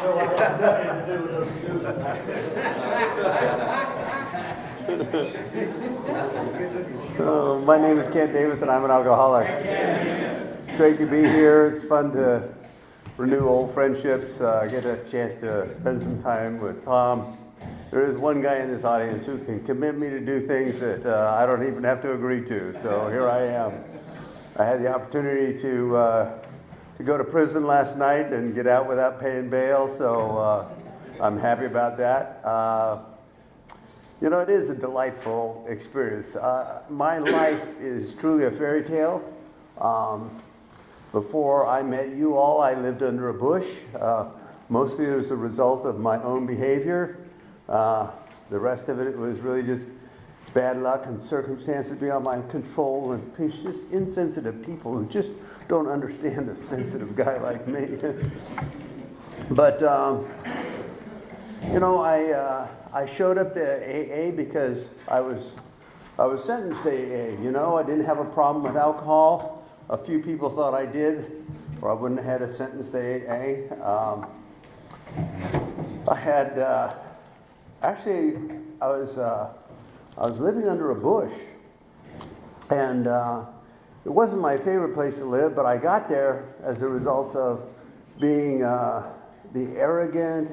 Well, I want nothing to do with those students. My name is Kent Davis, and I'm an alcoholic. It's great to be here. It's fun to renew old friendships, get a chance to spend some time with Tom. There is one guy in this audience who can commit me to do things that I don't even have to agree to. So here I am. I had the opportunity to go to prison last night and get out without paying bail, so I'm happy about that. You know, it is a delightful experience. My life is truly a fairy tale. Before I met you all, I lived under a bush, mostly as a result of my own behavior. The rest of it was really just bad luck and circumstances beyond my control and just insensitive people who just don't understand a sensitive guy like me. But, you know, I showed up to AA because I was sentenced to AA. You know, I didn't have a problem with alcohol. A few people thought I did, or I wouldn't have had a sentence to AA. I had, actually, I was living under a bush, and it wasn't my favorite place to live, but I got there as a result of being the arrogant,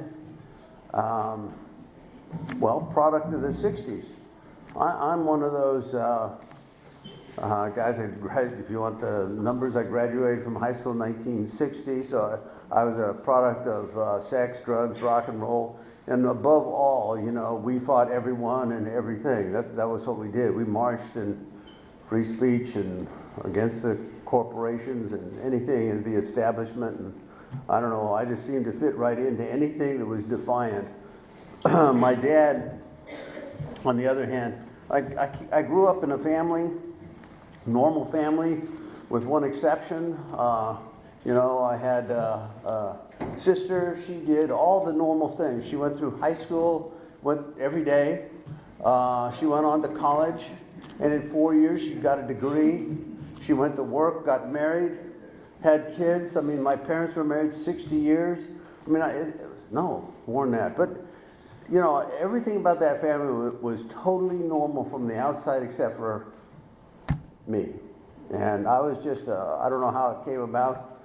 product of the 60s. I'm one of those guys, if you want the numbers, I graduated from high school in 1960, so I was a product of sex, drugs, rock and roll, and above all, you know, we fought everyone and everything. That was what we did. We marched in free speech and against the corporations and anything in the establishment, and I don't know, I just seemed to fit right into anything that was defiant. My dad, on the other hand, I grew up in a family, normal family, with one exception. You know, I had a sister. She did all the normal things. She went through high school, went every day. She went on to college, and in 4 years she got a degree. She went to work, got married, had kids. I mean, my parents were married 60 years. I mean, no, more than that. But, you know, everything about that family was totally normal from the outside except for me. And I was just, I don't know how it came about.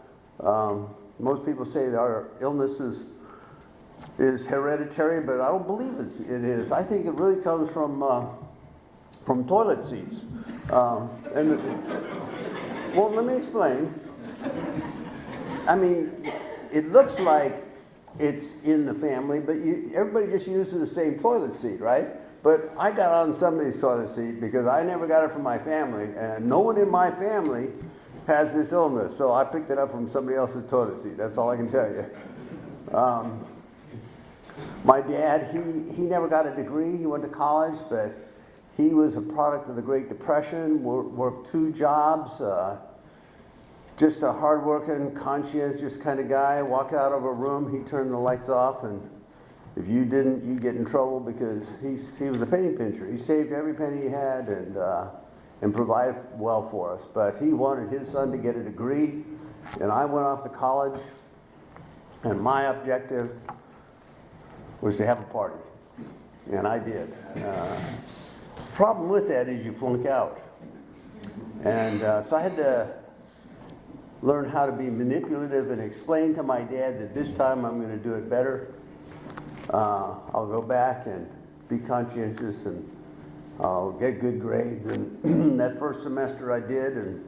Most people say that our illness is hereditary, but I don't believe it is. I think it really comes from toilet seats. Well, let me explain. I mean, it looks like it's in the family, but everybody just uses the same toilet seat, right? But I got on somebody's toilet seat because I never got it from my family, and no one in my family has this illness, so I picked it up from somebody else's toilet seat. That's all I can tell you. My dad, he never got a degree. He went to college, but he was a product of the Great Depression, worked 2 jobs, just a hardworking, conscientious kind of guy. Walk out of a room, he turned the lights off, and if you didn't, you'd get in trouble because he was a penny pincher. He saved every penny he had and provided well for us. But he wanted his son to get a degree, and I went off to college, and my objective was to have a party, and I did. Problem with that is you flunk out. And so I had to learn how to be manipulative and explain to my dad that this time I'm going to do it better. I'll go back and be conscientious, and I'll get good grades. And that first semester I did, and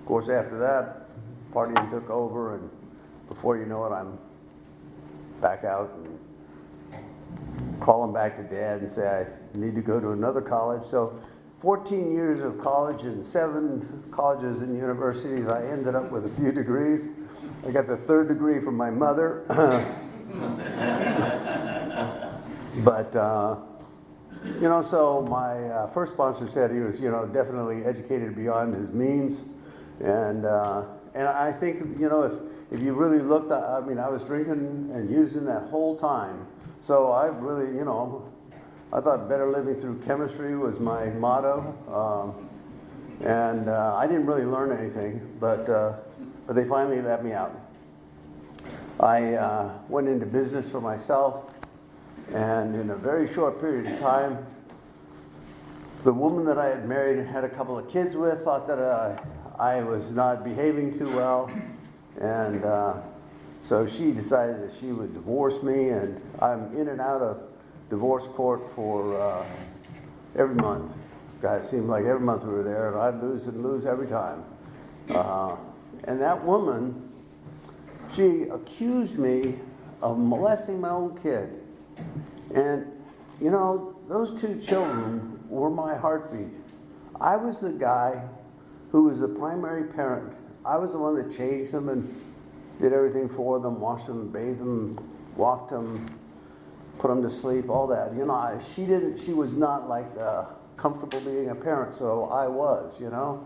of course after that, partying took over, and before you know it, I'm back out and calling back to Dad and say I need to go to another college. So 14 years of college and 7 colleges and universities, I ended up with a few degrees. I got the 3rd degree from my mother. But, you know, so my first sponsor said he was, you know, definitely educated beyond his means. And I think, you know, if you really looked, I mean, I was drinking and using that whole time. So I really, you know, I thought better living through chemistry was my motto. I didn't really learn anything, but they finally let me out. I went into business for myself, and in a very short period of time, the woman that I had married and had a couple of kids with thought that I was not behaving too well, and so she decided that she would divorce me, and I'm in and out of divorce court for every month. God, it seemed like every month we were there, and I'd lose and lose every time. And that woman, she accused me of molesting my own kid. And, you know, those two children were my heartbeat. I was the guy who was the primary parent. I was the one that changed them and did everything for them, washed them, bathed them, walked them, put them to sleep, all that. You know, she was not like comfortable being a parent, so I was, you know.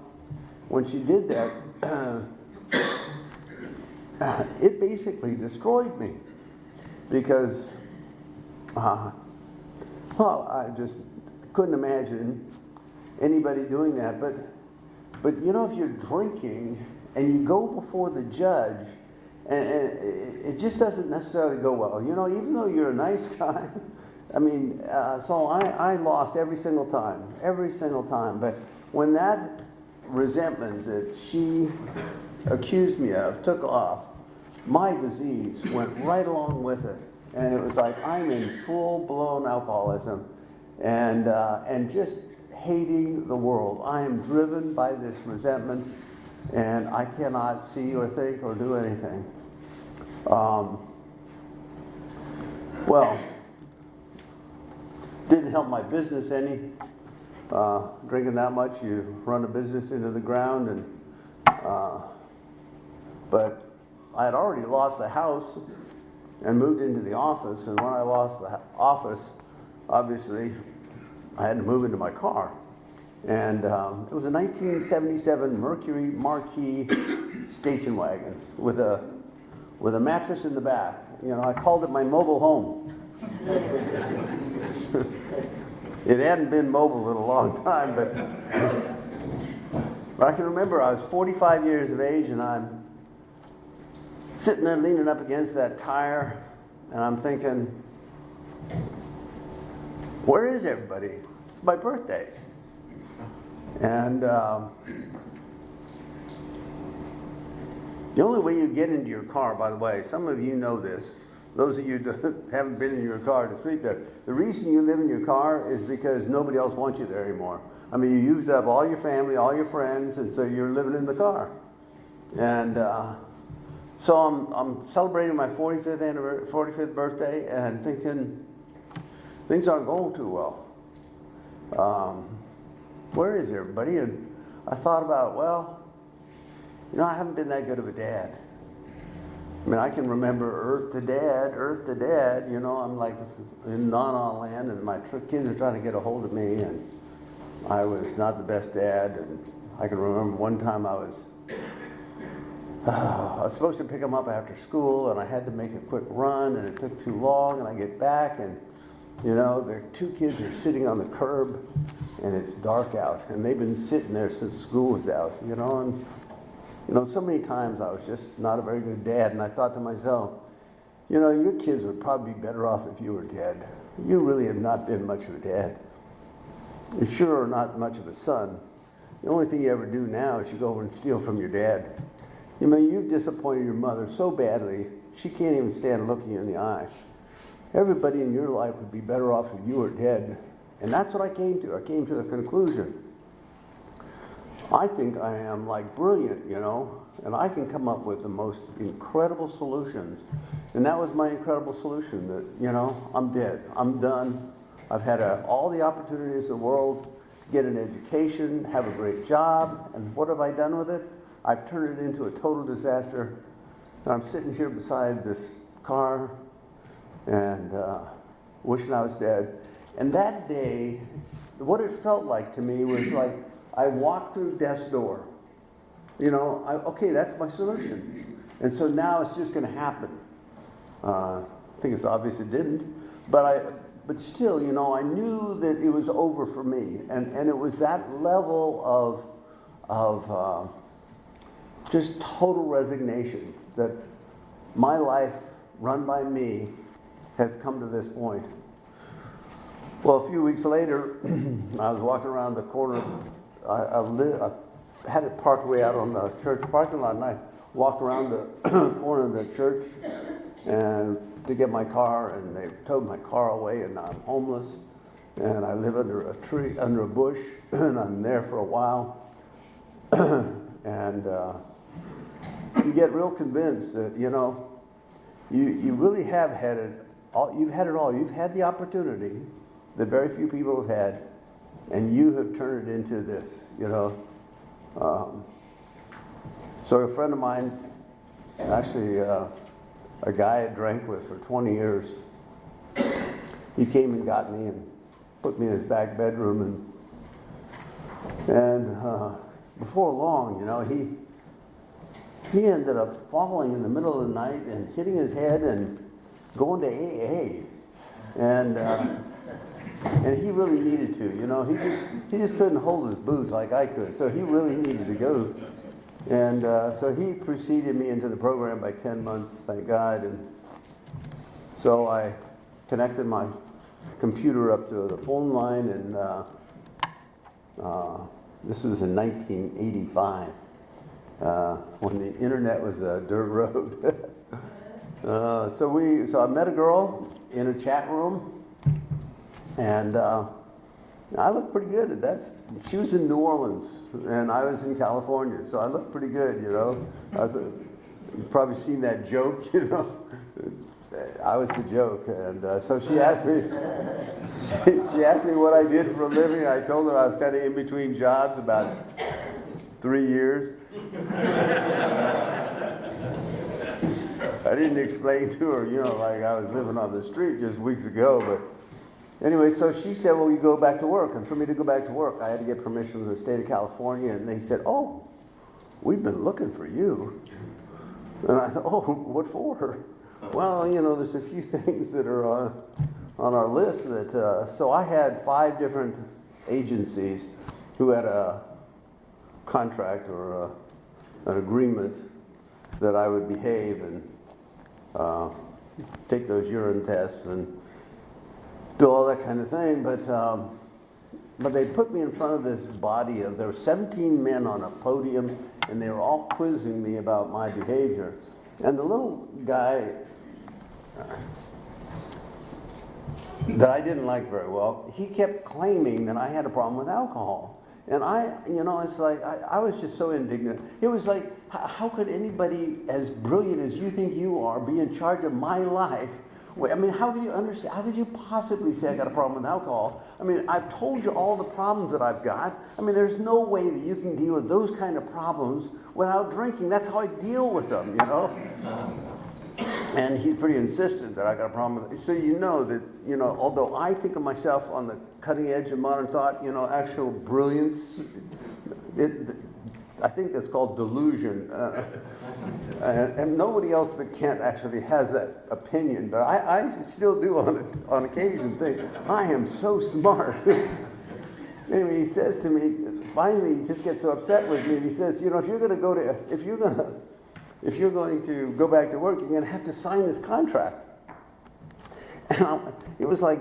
When she did that, it basically destroyed me because, well, I just couldn't imagine anybody doing that. But you know, if you're drinking and you go before the judge, and it just doesn't necessarily go well. You know, even though you're a nice guy, I mean, so I lost every single time. But when that resentment that she accused me of took off, my disease went right along with it, and it was like I'm in full-blown alcoholism, and just hating the world. I am driven by this resentment, and I cannot see or think or do anything. Well, didn't help my business any. Drinking that much, you run a business into the ground, and but I had already lost the house and moved into the office, and when I lost the office, obviously, I had to move into my car. And it was a 1977 Mercury Marquis station wagon with a mattress in the back. You know, I called it my mobile home. It hadn't been mobile in a long time, but I can remember I was 45 years of age, and I'm sitting there leaning up against that tire, and I'm thinking, where is everybody? It's my birthday. And the only way you get into your car, by the way, some of you know this, those of you that haven't been in your car to sleep there, the reason you live in your car is because nobody else wants you there anymore. I mean, you used up all your family, all your friends, and so you're living in the car. And so I'm celebrating my 45th birthday and thinking things aren't going too well. Where is everybody? And I thought about, well, you know, I haven't been that good of a dad. I mean, I can remember Earth to Dad, you know, I'm like in Nana land, and my kids are trying to get a hold of me, and I was not the best dad. And I can remember one time I was supposed to pick them up after school, and I had to make a quick run, and it took too long, and I get back, and you know, the two kids are sitting on the curb, and it's dark out, and they've been sitting there since school was out, you know, and you know, so many times I was just not a very good dad, and I thought to myself, you know, your kids would probably be better off if you were dead. You really have not been much of a dad. You sure are not much of a son. The only thing you ever do now is you go over and steal from your dad. You know, you've disappointed your mother so badly, she can't even stand looking you in the eye. Everybody in your life would be better off if you were dead. And that's what I came to. I came to the conclusion. I think I am like brilliant, you know, and I can come up with the most incredible solutions. And that was my incredible solution, that, you know, I'm dead. I'm done. I've had all the opportunities in the world to get an education, have a great job, and what have I done with it? I've turned it into a total disaster. And I'm sitting here beside this car and wishing I was dead. And that day, what it felt like to me was like I walked through death's door. You know, okay, that's my solution. And so now it's just going to happen. I think it's obvious it didn't. But still, you know, I knew that it was over for me. And it was that level of just total resignation that my life run by me has come to this point. Well, a few weeks later, I was walking around the corner. I had it parked way out on the church parking lot, and I walked around the corner of the church and to get my car, and they towed my car away, and I'm homeless, and I live under a tree, under a bush, and I'm there for a while, and you get real convinced that, you know, you really have had it all. You've had it all. You've had the opportunity that very few people have had, and you have turned it into this, you know. So a friend of mine, actually a guy I drank with for 20 years, he came and got me and put me in his back bedroom, and before long, you know, he ended up falling in the middle of the night and hitting his head and going to AA, and he really needed to, you know, he just couldn't hold his boots like I could, so he really needed to go. And so he preceded me into the program by 10 months, thank God. And so I connected my computer up to the phone line, and this was in 1985, when the internet was a dirt road. So I met a girl in a chat room, and I looked pretty good. She was in New Orleans, and I was in California, so I looked pretty good, you know. You've probably seen that joke, you know. I was the joke, and so she asked me. She asked me what I did for a living. I told her I was kind of in between jobs, about 3 years. I didn't explain to her, you know, like I was living on the street just weeks ago, but anyway, so she said, well, you go back to work. And for me to go back to work, I had to get permission from the state of California. And they said, oh, we've been looking for you. And I thought, oh, what for? Well, you know, there's a few things that are on our list that, so I had 5 different agencies who had a contract or an agreement that I would behave and take those urine tests and do all that kind of thing, but they put me in front of this body there were 17 men on a podium, and they were all quizzing me about my behavior. And the little guy that I didn't like very well, he kept claiming that I had a problem with alcohol. And it's like, I was just so indignant. It was like, how could anybody as brilliant as you think you are be in charge of my life? I mean, how could you understand? How could you possibly say I got a problem with alcohol? I mean, I've told you all the problems that I've got. I mean, there's no way that you can deal with those kind of problems without drinking. That's how I deal with them, you know? And he's pretty insistent that I got a problem with it. So you know that, you know, although I think of myself on the cutting edge of modern thought, you know, actual brilliance, I think that's called delusion. And nobody else but Kent actually has that opinion, but I still do on occasion think, I am so smart. Anyway, he says to me, finally he just gets so upset with me, and he says, you know, if you're going to go back to work, you're going to have to sign this contract. And it was like,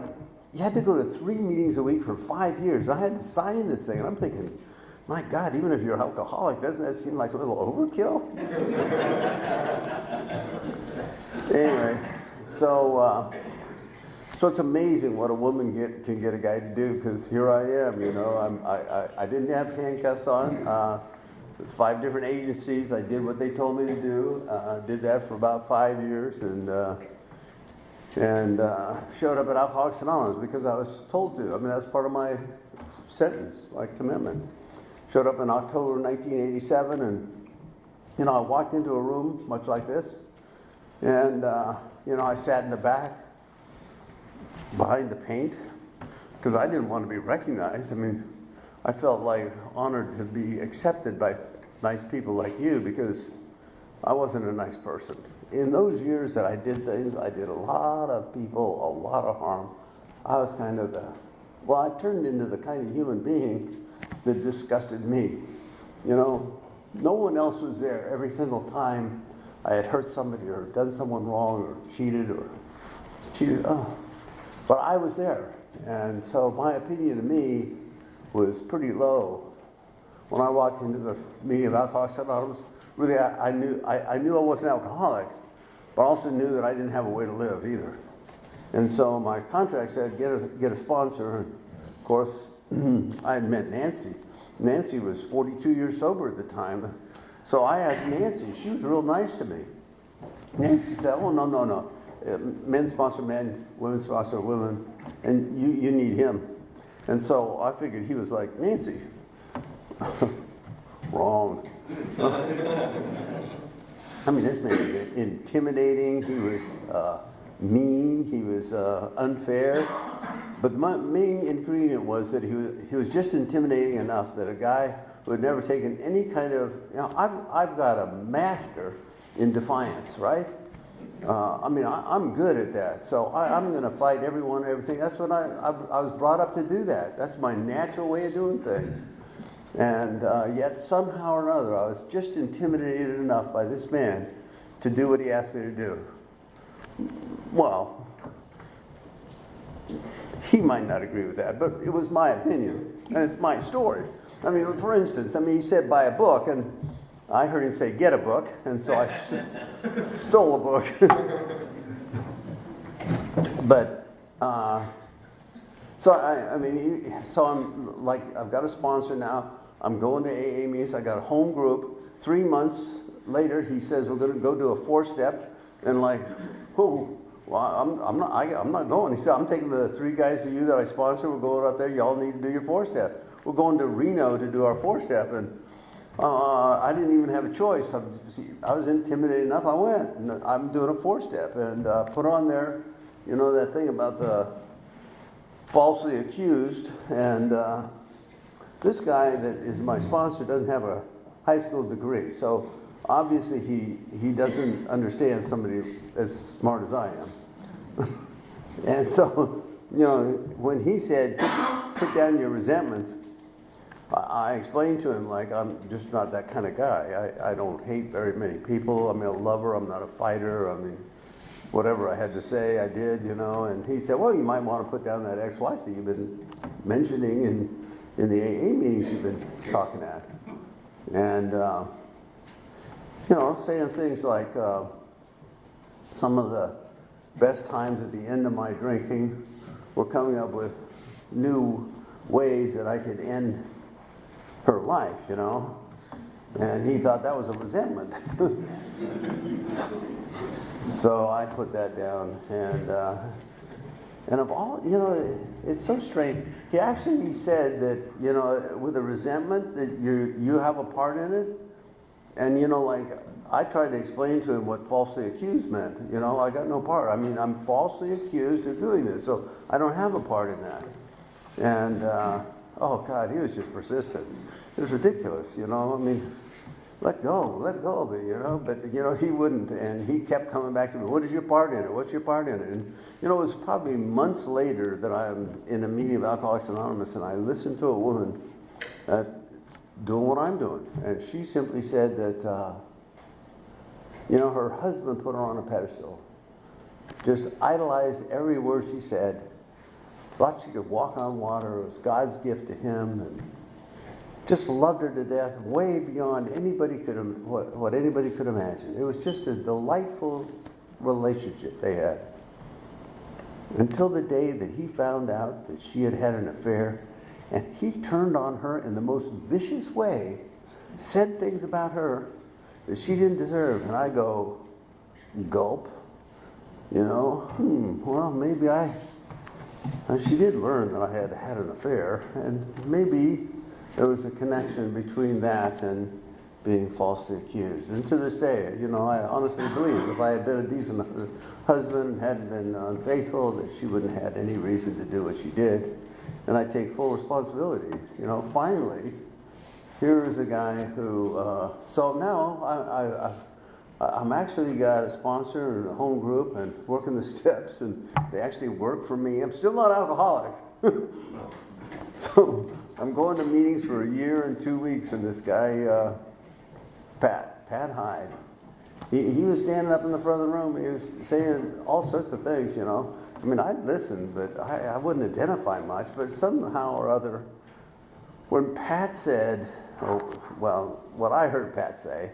you had to go to 3 meetings a week for 5 years. I had to sign this thing, and I'm thinking, my God, even if you're an alcoholic, doesn't that seem like a little overkill? Anyway, so it's amazing what a woman can get a guy to do, because here I am, you know, I didn't have handcuffs on. 5 different agencies, I did what they told me to do. Did that for about 5 years, and showed up at Alcoholics Anonymous because I was told to. I mean, that's part of my sentence, my commitment. Showed up in October 1987, and, you know, I walked into a room much like this, and, you know, I sat in the back behind the paint because I didn't want to be recognized. I mean, I felt like honored to be accepted by nice people like you, because I wasn't a nice person. In those years that I did things, I did a lot of people a lot of harm. I was kind of I turned into the kind of human being that disgusted me. You know, no one else was there every single time I had hurt somebody or done someone wrong or cheated. But I was there. And so my opinion of me was pretty low. When I walked into the meeting of Alcoholics Anonymous, really I knew I wasn't alcoholic, but I also knew that I didn't have a way to live either. And so my contract said get a sponsor. And of course, I had met Nancy. Nancy was 42 years sober at the time. So I asked Nancy. She was real nice to me. Nancy said, oh, no. Men sponsor men, women sponsor women, and you need him. And so I figured he was like, Nancy. Wrong. I mean, this man was intimidating. He was mean. He was unfair. But my main ingredient was that he was just intimidating enough that a guy who had never taken any kind of, I've got a master in defiance, right? I'm good at that. So I'm going to fight everyone and everything. That's what I was brought up to do that. That's my natural way of doing things. And yet somehow or another, I was just intimidated enough by this man to do what he asked me to do. Well, he might not agree with that, but it was my opinion, and it's my story. I mean, for instance, he said buy a book, and I heard him say get a book, and so I stole a book. But, so I'm like, I've got a sponsor now. I'm going to AA meetings. I got a home group. 3 months later, he says we're going to go do a 4-step, and like, who? Well, I'm not going. He said, I'm taking the 3 guys to you that I sponsor. We're going out there. Y'all need to do your 4-step. We're going to Reno to do our 4-step. And I didn't even have a choice. I was intimidated enough. I went. And I'm doing a 4-step and put on there, that thing about the falsely accused. And this guy that is my sponsor doesn't have a high school degree. So obviously he doesn't understand somebody as smart as I am. And so, when he said, put down your resentments, I explained to him, like, I'm just not that kind of guy. I don't hate very many people. I'm a lover. I'm not a fighter. Whatever I had to say, I did, And he said, well, you might want to put down that ex-wife that you've been mentioning in the AA meetings you've been talking at. And, saying things like some of the best times at the end of my drinking were coming up with new ways that I could end her life, And he thought that was a resentment. So I put that down, and of all, it's so strange. He actually said that, with a resentment that you have a part in it, and I tried to explain to him what falsely accused meant. I got no part. I'm falsely accused of doing this, so I don't have a part in that. And oh God, he was just persistent. It was ridiculous, let go of it, But he wouldn't, and he kept coming back to me. What is your part in it? What's your part in it? And it was probably months later that I'm in a meeting of Alcoholics Anonymous, and I listened to a woman doing what I'm doing, and she simply said that. Her husband put her on a pedestal, just idolized every word she said, thought she could walk on water, it was God's gift to him, and just loved her to death, way beyond what anybody could imagine. It was just a delightful relationship they had. Until the day that he found out that she had had an affair, and he turned on her in the most vicious way, said things about her that she didn't deserve. And I go, gulp, well, maybe she did learn that I had had an affair, and maybe there was a connection between that and being falsely accused. And to this day, I honestly believe if I had been a decent husband, hadn't been unfaithful, that she wouldn't have had any reason to do what she did. And I take full responsibility. Finally, here is a guy who, so now I'm actually got a sponsor and a home group and working the steps, and they actually work for me. I'm still not alcoholic. So I'm going to meetings for a year and 2 weeks, and this guy, Pat Hyde, He was standing up in the front of the room. He was saying all sorts of things, you know. I mean, I'd listen, but I wouldn't identify much. But somehow or other, when Pat said, what I heard Pat say,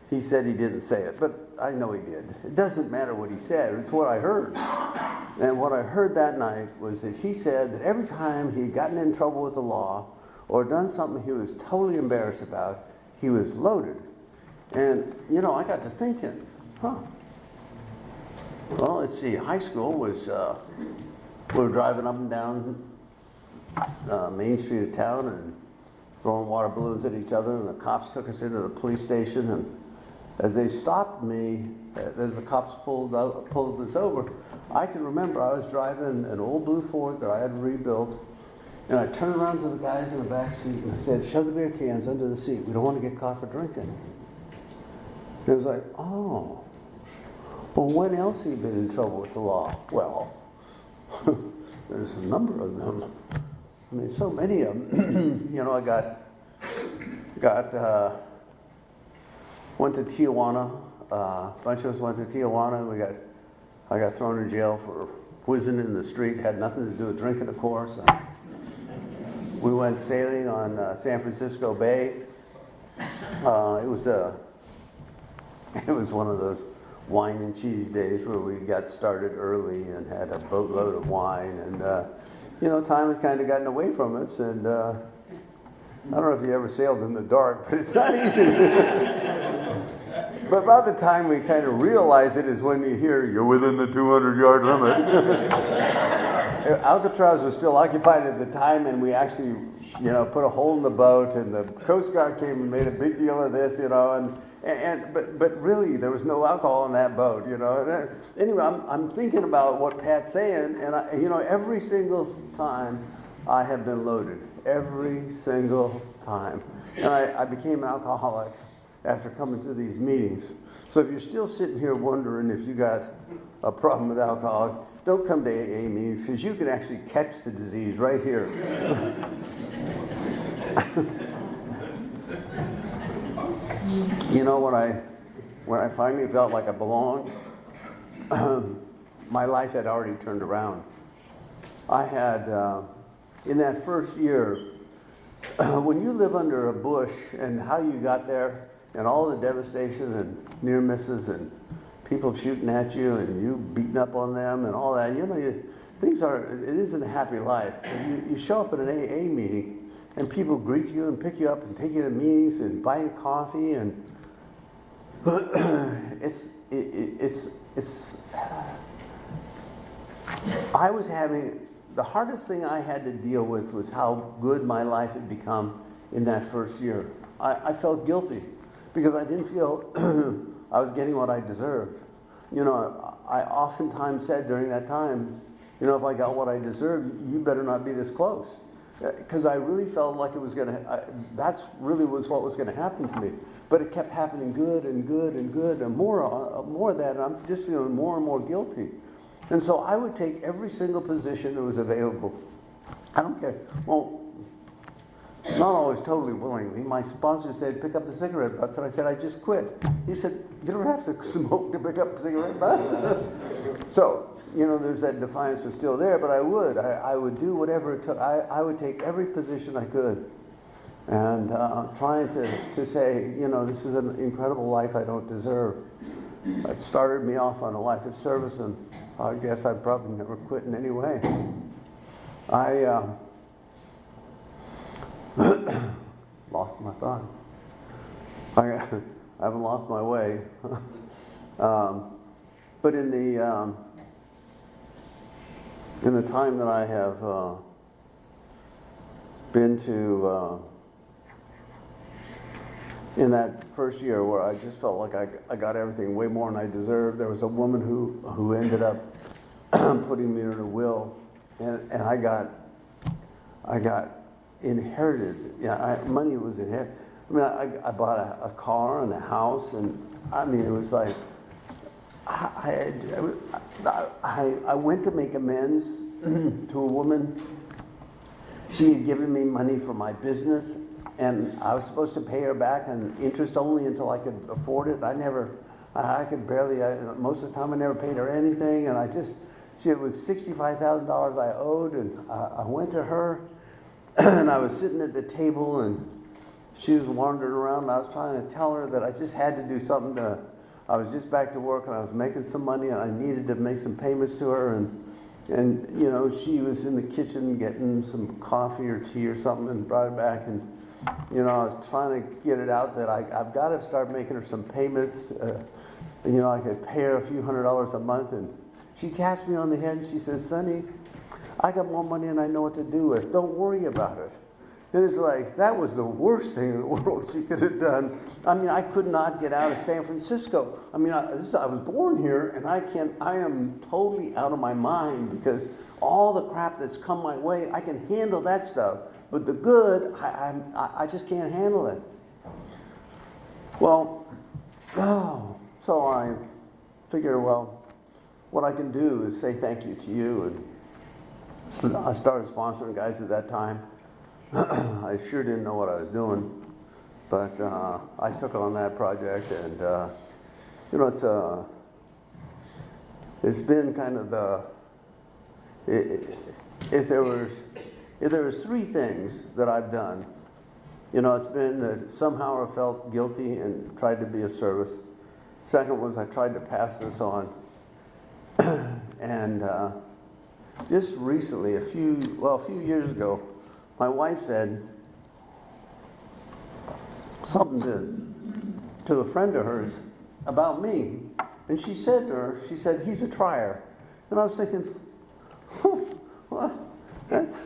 he said he didn't say it, but I know he did. It doesn't matter what he said, it's what I heard. And what I heard that night was that he said that every time he'd gotten in trouble with the law or done something he was totally embarrassed about, he was loaded. And, you know, I got to thinking, well, let's see, high school was, we were driving up and down Main Street of town and throwing water balloons at each other, and the cops took us into the police station, and as they stopped me, as the cops pulled us over, I can remember I was driving an old blue Ford that I had rebuilt, and I turned around to the guys in the back seat and I said, shove the beer cans under the seat. We don't want to get caught for drinking. It was like, oh, well, when else have you been in trouble with the law? Well, there's a number of them. I mean, so many of them. You know, I went to Tijuana. A bunch of us went to Tijuana. I got thrown in jail for whizzing in the street. Had nothing to do with drinking, of course. We went sailing on San Francisco Bay. It was one of those wine and cheese days where we got started early and had a boatload of wine, and you know, time had kind of gotten away from us, and I don't know if you ever sailed in the dark, but it's not easy. But about the time we kind of realized it is when you hear, you're within the 200-yard limit. Alcatraz was still occupied at the time, and we actually, you know, put a hole in the boat, and the Coast Guard came and made a big deal of this, you know, but really there was no alcohol on that boat, you know. Anyway, I'm thinking about what Pat's saying, and you know, every single time I have been loaded, every single time, and I became an alcoholic after coming to these meetings. So if you're still sitting here wondering if you got a problem with alcohol, don't come to AA meetings, because you can actually catch the disease right here. You know, when I finally felt like I belonged, my life had already turned around. I had, in that first year, when you live under a bush and how you got there, and all the devastation and near misses and people shooting at you and you beating up on them and all that, you know, it isn't a happy life. You show up at an AA meeting and people greet you and pick you up and take you to meetings and buy you coffee, and I was having, the hardest thing I had to deal with was how good my life had become in that first year. I felt guilty because I didn't feel I was getting what I deserved. You know, I oftentimes said during that time, you know, if I got what I deserved, you better not be this close. Because I really felt like it was going to, that's really was what was going to happen to me. But it kept happening good and good and good, and more of that, and I'm just feeling more and more guilty. And so I would take every single position that was available. I don't care. Well, not always totally willingly. My sponsor said, pick up the cigarette butts, and I said, I just quit. He said, you don't have to smoke to pick up cigarette butts. So, you know, there's that defiance was still there, but I would do whatever it took. I would take every position I could, and trying to say, you know, this is an incredible life I don't deserve. It started me off on a life of service, and I guess I'd probably never quit in any way. I lost my thought. I haven't lost my way. But in the time that I have been to, in that first year where I just felt like I got everything way more than I deserved, there was a woman who ended up putting me in a will, and I got inherited. Yeah, money was inherited. I mean, I bought a car and a house, and I mean, it was like I went to make amends to a woman. She had given me money for my business, and I was supposed to pay her back on interest only until I could afford it. I I could barely, most of the time I never paid her anything, and it was $65,000 I owed, and I went to her, and I was sitting at the table, and she was wandering around, and I was trying to tell her that I just had to do something I was just back to work, and I was making some money, and I needed to make some payments to her, and you know, she was in the kitchen getting some coffee or tea or something and brought it back, and you know, I was trying to get it out that I've got to start making her some payments, and you know, I could pay her a few $100s a month, and she taps me on the head and she says, "Sonny, I got more money than I know what to do with. Don't worry about it." And it's like, that was the worst thing in the world she could have done. I mean, I could not get out of San Francisco. I mean, I was born here, and I am totally out of my mind because all the crap that's come my way, I can handle that stuff. But the good, I just can't handle it. Well, so I figure, well, what I can do is say thank you to you. And so I started sponsoring guys at that time. I sure didn't know what I was doing, but I took on that project, and you know, it's been kind of if there was three things that I've done, you know, it's been that somehow I felt guilty and tried to be of service. Second was I tried to pass this on, and just recently, a few years ago, my wife said something to a friend of hers about me. And she said to her, "He's a trier." And I was thinking, what? That's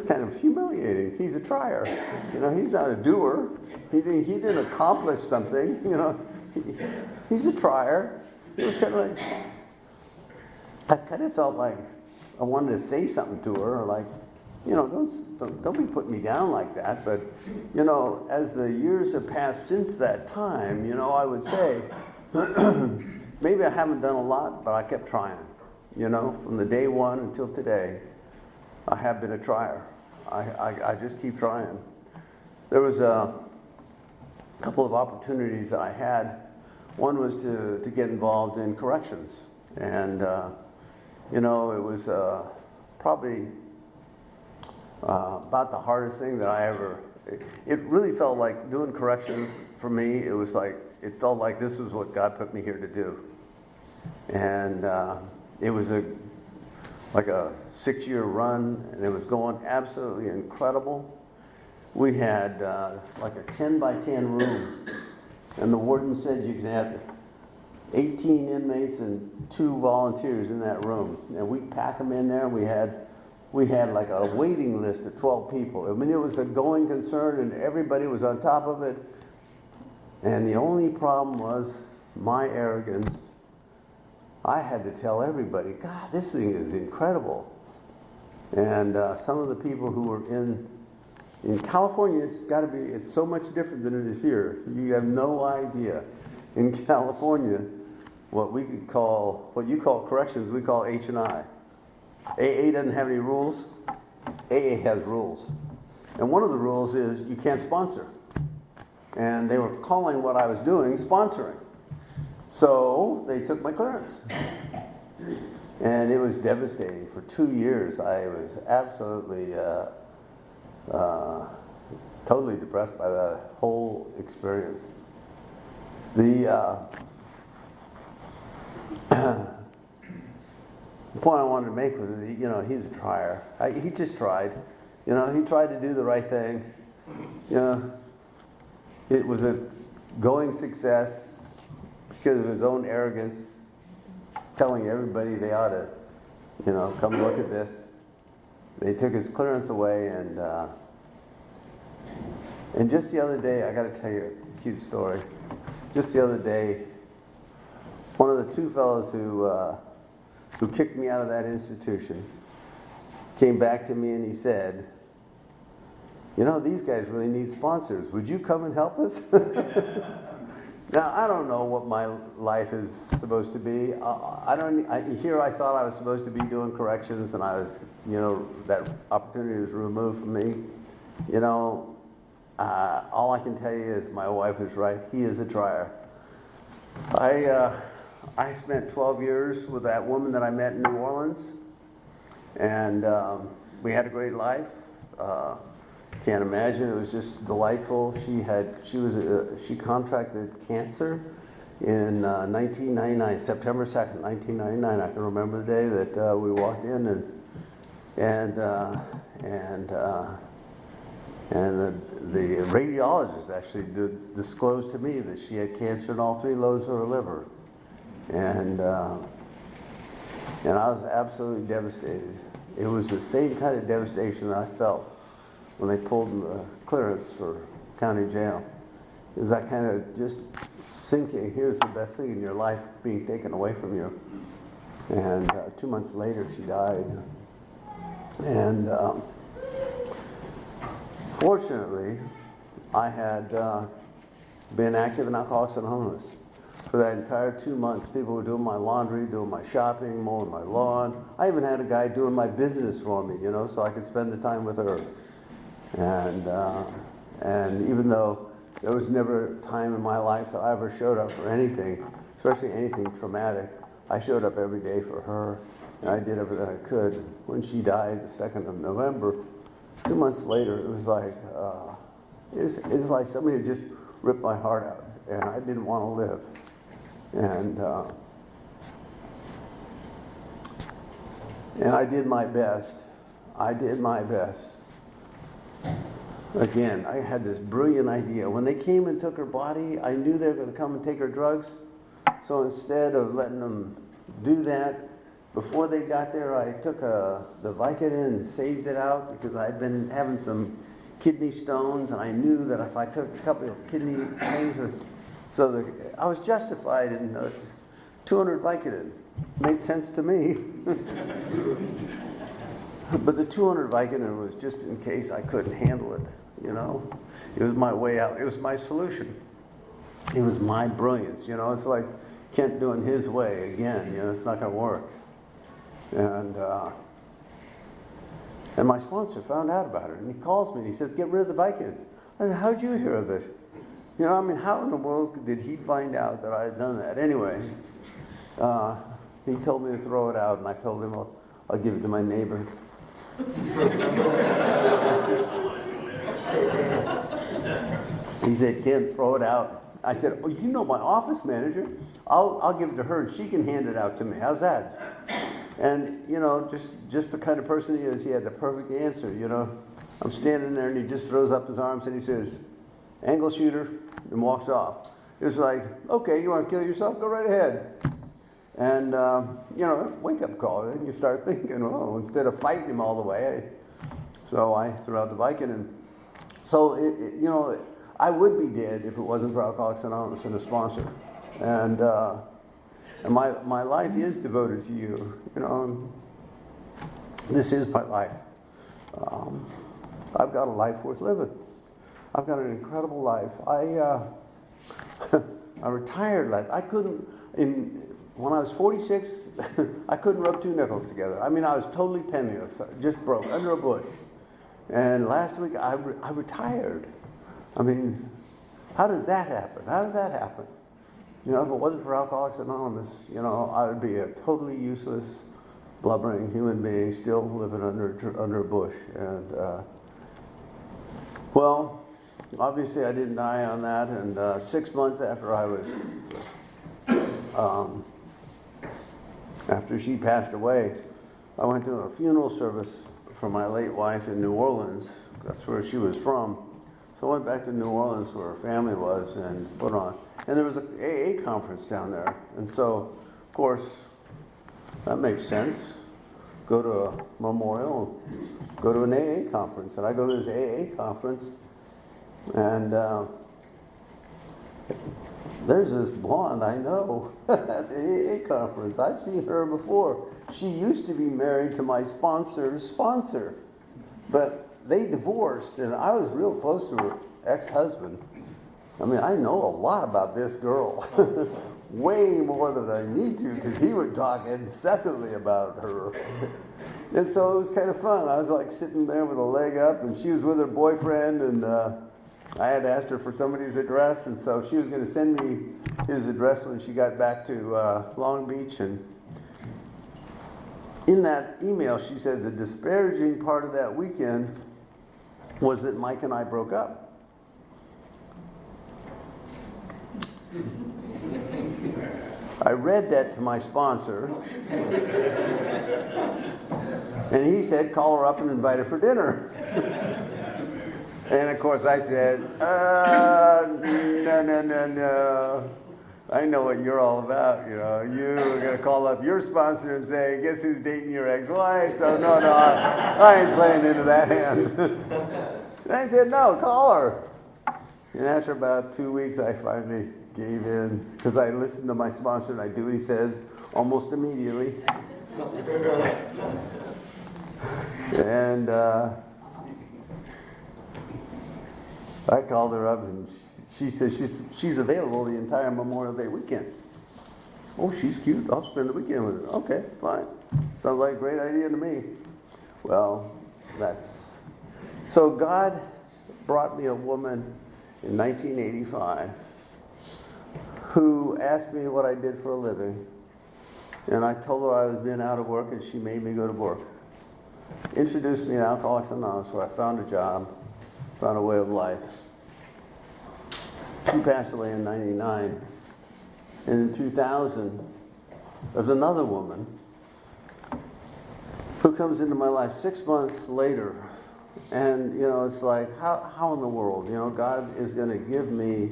kind of humiliating. He's a trier. You know, he's not a doer. He didn't accomplish something. You know, he's a trier. It was kind of like, I kind of felt like I wanted to say something to her, like, you know, don't be putting me down like that. But, you know, as the years have passed since that time, you know, I would say, maybe I haven't done a lot, but I kept trying. You know, from the day one until today, I have been a trier. I just keep trying. There was a couple of opportunities that I had. One was to get involved in corrections. And, you know, it was probably about the hardest thing that I ever, it really felt like doing corrections for me. It felt like this was what God put me here to do. And it was like a 6-year run, and it was going absolutely incredible. We had like a 10 by 10 room, and the warden said you could have 18 inmates and 2 volunteers in that room. And we'd pack them in there. We had like a waiting list of 12 people. I mean, it was a going concern, and everybody was on top of it. And the only problem was my arrogance. I had to tell everybody, God, this thing is incredible. And some of the people who were in California, it's so much different than it is here. You have no idea. In California, what you call corrections, we call H&I. AA doesn't have any rules. AA has rules. And one of the rules is you can't sponsor. And they were calling what I was doing sponsoring. So they took my clearance. And it was devastating. For 2 years, I was absolutely, totally depressed by the whole experience. The point I wanted to make was, you know, he's a trier. He just tried. You know, he tried to do the right thing. You know, it was a going success because of his own arrogance, telling everybody they ought to, you know, come look at this. They took his clearance away, and just the other day, I got to tell you a cute story. Just the other day, one of the 2 fellows who kicked me out of that institution came back to me and he said, "You know, these guys really need sponsors. Would you come and help us?" Now, I don't know what my life is supposed to be. I thought I was supposed to be doing corrections, and I was, you know, that opportunity was removed from me. You know, all I can tell you is my wife is right. He is a trier. I spent 12 years with that woman that I met in New Orleans, and we had a great life. Can't imagine, it was just delightful. She contracted cancer in 1999, September 2nd, 1999. I can remember the day that we walked in, and the radiologist actually disclosed to me that she had cancer in all 3 lobes of her liver, and I was absolutely devastated. It was the same kind of devastation that I felt when they pulled the clearance for county jail. It was that kind of just sinking, here's the best thing in your life being taken away from you. And 2 months later, she died. And fortunately, I had been active in Alcoholics Anonymous. For that entire 2 months, people were doing my laundry, doing my shopping, mowing my lawn. I even had a guy doing my business for me, so I could spend the time with her. And even though there was never a time in my life that I ever showed up for anything, especially anything traumatic, I showed up every day for her, and I did everything I could. When she died, the 2nd of November, 2 months later, it was like somebody had just ripped my heart out, and I didn't want to live. And I did my best. Again, I had this brilliant idea. When they came and took her body, I knew they were going to come and take her drugs. So instead of letting them do that, before they got there, I took the Vicodin and saved it out because I'd been having some kidney stones, and I knew that if I took a couple of kidney pains, I was justified in 200 Vicodin. Made sense to me. But the 200 Vicodin was just in case I couldn't handle it, It was my way out. It was my solution. It was my brilliance, It's like Kent doing his way again, it's not going to work. And my sponsor found out about it, and he calls me and he says, "Get rid of the Vicodin." I said, "How'd you hear of it?" How in the world did he find out that I had done that? Anyway, he told me to throw it out, and I told him I'll give it to my neighbor. He said, "Ken, throw it out." I said, "Oh, my office manager. I'll give it to her, and she can hand it out to me. How's that?" And just the kind of person he is, he had the perfect answer. I'm standing there, and he just throws up his arms and he says, "Angle shooter," and walks off. It was like, okay, you want to kill yourself? Go right ahead. And, wake up call. And you start thinking, oh, instead of fighting him all the way. So I threw out the Vicodin. So, I would be dead if it wasn't for Alcoholics Anonymous and a sponsor. And my life is devoted to you. This is my life. I've got a life worth living. I've got an incredible life. I retired when I was 46, I couldn't rub 2 nickels together. I was totally penniless, just broke, under a bush. And last week, I retired. How does that happen? If it wasn't for Alcoholics Anonymous, I would be a totally useless, blubbering human being still living under a bush. And, obviously I didn't die on that. And 6 months after after she passed away, I went to a funeral service for my late wife in New Orleans. That's where she was from. So I went back to New Orleans where her family was and put on. And there was an AA conference down there. And so, of course, that makes sense. Go to a memorial, go to an AA conference. And I go to this AA conference, and there's this blonde I know at the AA conference. I've seen her before. She used to be married to my sponsor's sponsor. But they divorced, and I was real close to her ex-husband. I know a lot about this girl. Way more than I need to, because he would talk incessantly about her. And so it was kind of fun. I was like sitting there with a leg up, and she was with her boyfriend, and I had asked her for somebody's address, and so she was going to send me his address when she got back to Long Beach. And in that email, she said the disparaging part of that weekend was that Mike and I broke up. I read that to my sponsor, and he said, call her up and invite her for dinner. And of course I said, no. I know what you're all about, you know. You're going to call up your sponsor and say, guess who's dating your ex-wife? So no, I ain't playing into that hand. And I said, no, call her. And after about 2 weeks, I finally gave in, because I listened to my sponsor and I do what he says almost immediately. And I called her up, and she said she's available the entire Memorial Day weekend. Oh, she's cute. I'll spend the weekend with her. Okay, fine. Sounds like a great idea to me. Well, so God brought me a woman in 1985 who asked me what I did for a living, and I told her I was being out of work, and she made me go to work. Introduced me to Alcoholics Anonymous, where I found a job, found a way of life. She passed away in 99. And in 2000, there's another woman who comes into my life 6 months later. And, you know, it's like, how in the world? You know, God is going to give me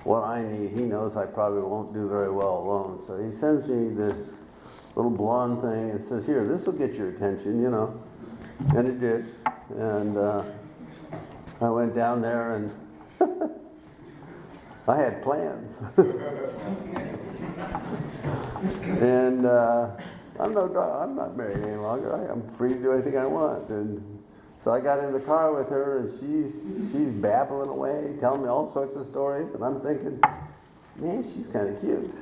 what I need. He knows I probably won't do very well alone. So he sends me this little blonde thing and says, here, this will get your attention, you know. And it did. And I went down there and I had plans. And I'm not married any longer. I'm free to do anything I want. And so I got in the car with her, and she's babbling away, telling me all sorts of stories. And I'm thinking, man, she's kind of cute.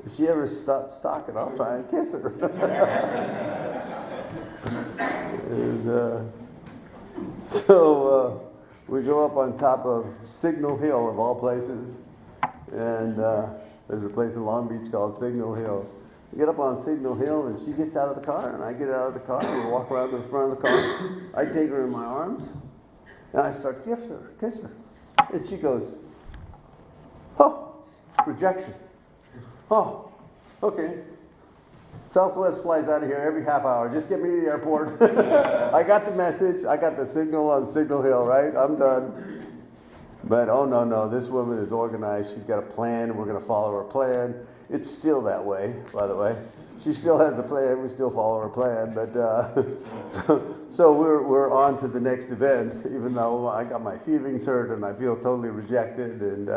If she ever stops talking, I'll try and kiss her. And so we go up on top of Signal Hill, of all places. And there's a place in Long Beach called Signal Hill. We get up on Signal Hill, and she gets out of the car, and I get out of the car, and we walk around to the front of the car. I take her in my arms, and I start to kiss her. And she goes, oh, rejection. Oh, okay. Southwest flies out of here every half hour. Just get me to the airport. I got the message. I got the signal on Signal Hill, right? I'm done. But oh no, this woman is organized. She's got a plan, and we're going to follow her plan. It's still that way, by the way. She still has a plan. We still follow her plan. But so we're on to the next event, even though I got my feelings hurt and I feel totally rejected, and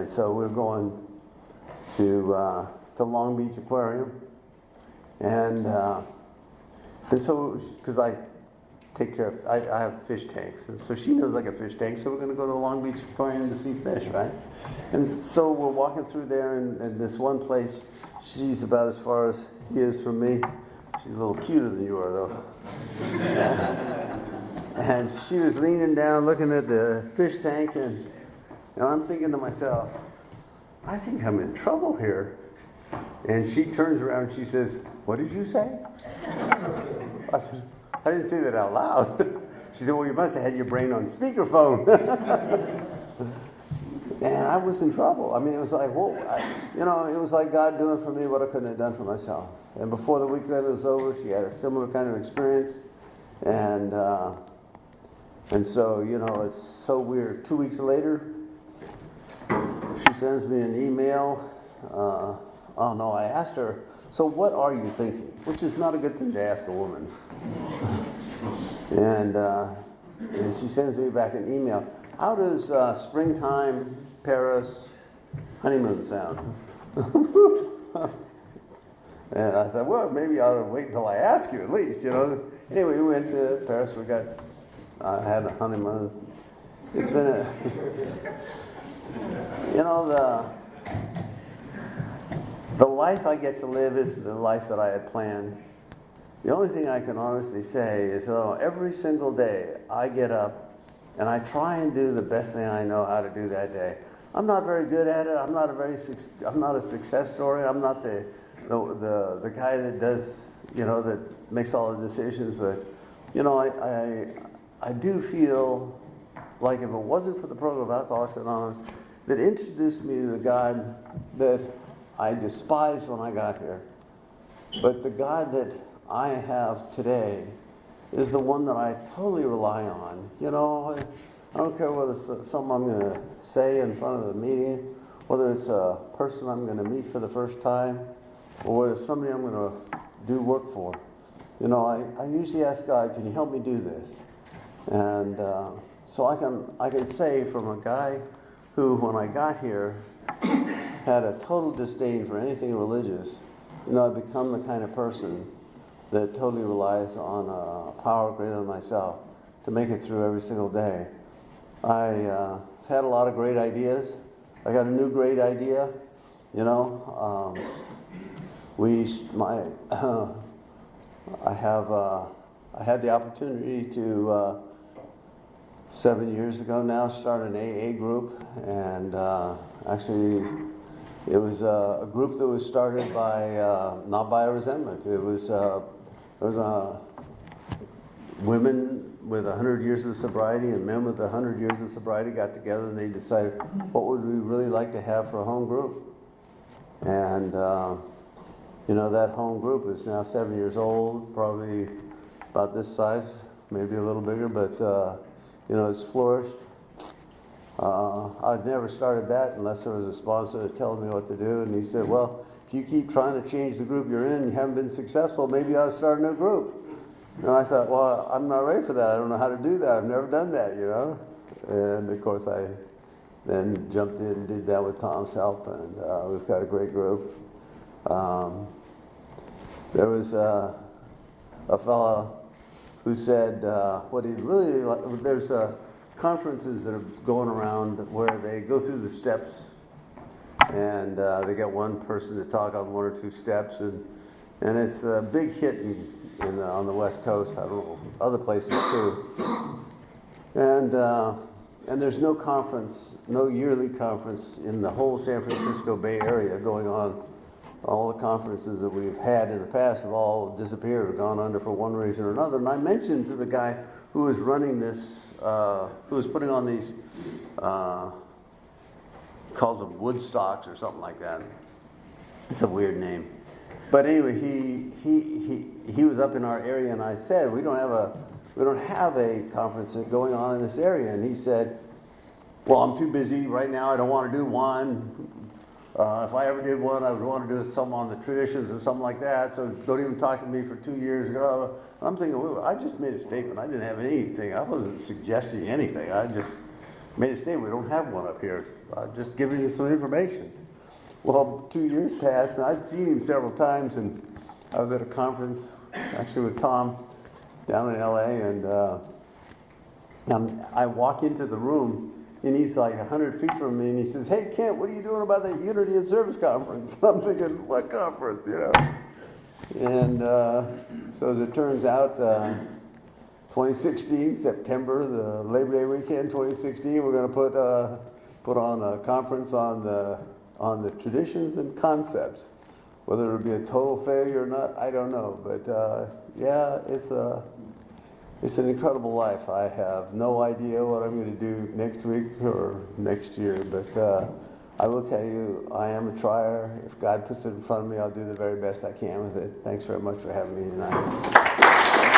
so we're going to Long Beach Aquarium, and so because I take care of, I have fish tanks, and so she knows like a fish tank, so we're going to go to Long Beach Aquarium to see fish, right? And so we're walking through there, and this one place, she's about as far as he is from me. She's a little cuter than you are, though. And she was leaning down looking at the fish tank, and I'm thinking to myself, I think I'm in trouble here. And she turns around and she says, what did you say? I said, I didn't say that out loud. She said, well, you must have had your brain on speakerphone. And I was in trouble. I mean, it was like, whoa, it was like God doing for me what I couldn't have done for myself. And before the weekend was over, she had a similar kind of experience. And so, it's so weird. 2 weeks later, she sends me an email. I asked her, so what are you thinking? Which is not a good thing to ask a woman. And she sends me back an email. How does springtime Paris honeymoon sound? And I thought, well, maybe I'll wait until I ask you at least, Anyway, we went to Paris. Had a honeymoon. It's been the life I get to live is the life that I had planned. The only thing I can honestly say is, every single day I get up and I try and do the best thing I know how to do that day. I'm not very good at it. I'm not a success story. I'm not the guy that does, that makes all the decisions. But, I do feel like if it wasn't for the program of Alcoholics Anonymous that introduced me to the God that I despised when I got here, but the God that I have today is the one that I totally rely on. I don't care whether it's something I'm going to say in front of the meeting, whether it's a person I'm going to meet for the first time, or whether it's somebody I'm going to do work for. I usually ask God, can you help me do this? And so I can say from a guy who, when I got here, had a total disdain for anything religious, I've become the kind of person that totally relies on a power greater than myself to make it through every single day. I've had a lot of great ideas. I got a new great idea. I had the opportunity to 7 years ago now start an AA group, and actually it was a group that was started by not by a resentment. It was women with 100 years of sobriety and men with 100 years of sobriety got together and they decided what would we really like to have for a home group. And that home group is now 7 years old, probably about this size, maybe a little bigger, but it's flourished. I'd never started that unless there was a sponsor that told me what to do, and he said, well, if you keep trying to change the group you're in and you haven't been successful, maybe you ought to start a new group. And I thought, well, I'm not ready for that. I don't know how to do that. I've never done that, And of course, I then jumped in and did that with Tom's help, and we've got a great group. There was a fellow who said what he'd really like. There's conferences that are going around where they go through the steps, and they get one person to talk on one or two steps, and it's a big hit on the West Coast. I don't know, other places too. And there's no conference, no yearly conference in the whole San Francisco Bay Area going on. All the conferences that we've had in the past have all disappeared or gone under for one reason or another. And I mentioned to the guy who was running this, who was putting on these, calls them Woodstocks or something like that. It's a weird name. But anyway, he was up in our area, and I said, we don't have a conference going on in this area. And he said, well, I'm too busy right now. I don't want to do one. If I ever did one, I would want to do something on the traditions or something like that. So don't even talk to me for 2 years ago. And I'm thinking, well, I just made a statement. I didn't have anything. I wasn't suggesting anything. I just made a statement. We don't have one up here. I'm just giving you some information. Well, 2 years passed, and I'd seen him several times, and I was at a conference, actually with Tom, down in L.A., and I walk into the room, and he's like 100 feet from me, and he says, hey, Kent, what are you doing about that Unity and Service Conference? I'm thinking, what conference, And so as it turns out, 2016, September, the Labor Day weekend, 2016, we're going to put on a conference on the traditions and concepts. Whether it'll be a total failure or not, I don't know. But yeah, it's an incredible life. I have no idea what I'm going to do next week or next year, but I will tell you, I am a trier. If God puts it in front of me, I'll do the very best I can with it. Thanks very much for having me tonight.